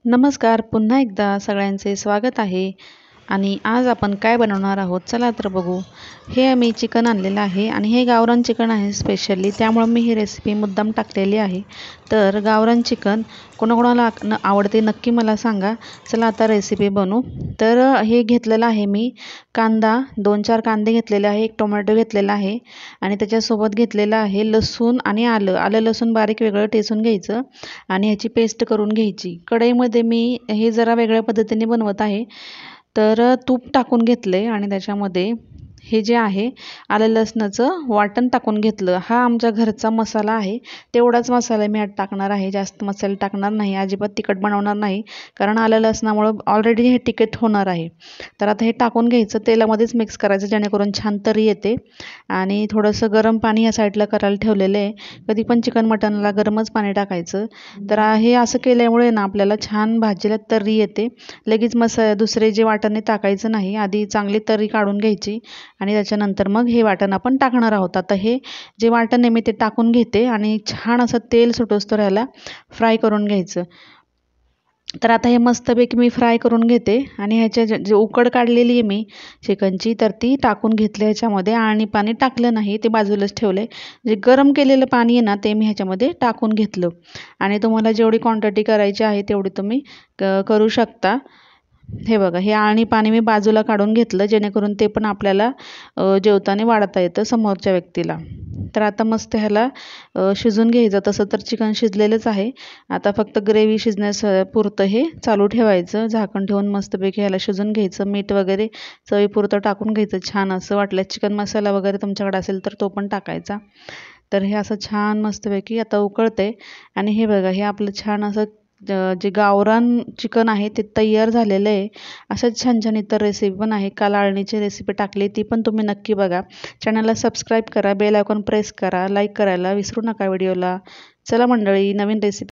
नमस्कार, पुन्हा एकदा सगळ्यांचे स्वागत आहे. आणि आज आपण काय बनवणार आहोत चला तर बघू. हे मी चिकन आणलेलं आहे आणि हे गावरान चिकन आहे स्पेशली, त्यामुळे मी ही रेसिपी मुद्दाम टाकलेली आहे. तर गावरान चिकन कोणाकोणाला आवडते नक्की मला सांगा. चला आता रेसिपी बनवू. तर हे घेतलेलं आहे मी कांदा, 2-4 कांदे घेतलेले आहे, एक टोमॅटो घेतलेला आहे आणि त्याच्यासोबत घेतलेलं आहे लसूण आणि आलं लसूण बारीक वेगळं ठेचून घ्यायचं आणि ह्याची पेस्ट करून घ्यायची. कढईमध्ये मी हे जरा वेगळ्या पद्धतीने बनवत आहे. तर तूप टाकून घेतले आणि त्याच्यामध्ये हे जे आहे आलं लसणाचं वाटण टाकून घेतलं. हा आमच्या घरचा मसाला आहे, तेवढाच मसाला मी आज टाकणार आहे, जास्त मसाले टाकणार नाही, अजिबात तिखट बनवणार नाही, कारण आलं लसणामुळं ऑलरेडी हे तिखट होणार आहे. तर आता हे टाकून घ्यायचं, तेलामध्येच मिक्स करायचं जेणेकरून छान तरी येते. आणि थोडंसं गरम पाणी या साईडला करायला ठेवलेलं आहे. कधी पण चिकन मटनला गरमच पाणी टाकायचं. तर हे असं केल्यामुळे ना आपल्याला छान भाजीला तर्री येते. लगेच दुसरे जे वाटण टाकायचं नाही, आधी चांगली तर्री काढून घ्यायची आणि त्याच्यानंतर मग हे वाटण आपण टाकणार आहोत. आता हे जे वाटण आहे मी ते टाकून घेते आणि छान असं तेल सुटोस्तोवर ह्याला फ्राय करून घ्यायचं. तर आता हे मस्तपैकी मी फ्राय करून घेते आणि ह्याच्या जे उकड काढलेली आहे मी चिकनची, तर ती टाकून घेतली ह्याच्यामध्ये आणि पाणी टाकलं नाही, ते बाजूलाच ठेवले. जे गरम केलेलं पाणी आहे ना ते मी ह्याच्यामध्ये टाकून घेतलं आणि तुम्हाला जेवढी क्वांटिटी करायची आहे तेवढी तुम्ही करू शकता. हे बघा, हे आणि पाणी मी बाजूला काढून घेतलं जेणेकरून ते पण आपल्याला जेवताना वाढता येतं समोरच्या व्यक्तीला. तर आता मस्त ह्याला शिजून घ्यायचं. तसं तर चिकन शिजलेलंच आहे, आता फक्त ग्रेव्ही शिजण्यास पुरतं हे चालू ठेवायचं, झाकण ठेवून मस्तपैकी ह्याला शिजून घ्यायचं. मीठ वगैरे चवीपुरतं टाकून घ्यायचं छान असं. वाटलं चिकन मसाला वगैरे तुमच्याकडे असेल तर तो पण टाकायचा. तर हे असं छान मस्तपैकी आता उकळते आणि हे बघा, हे आपलं छान असं जे गावरान चिकन आहे ते तयार झालेलं आहे. असंच छान छान इतर रेसिपी पण आहे, काल आळणीची रेसिपी टाकली, ती पण तुम्ही नक्की बघा. चॅनलला सबस्क्राईब करा, बेल आयकॉन प्रेस करा, लाईक करायला विसरू नका व्हिडिओला. चला मंडळी, नवीन रेसिपी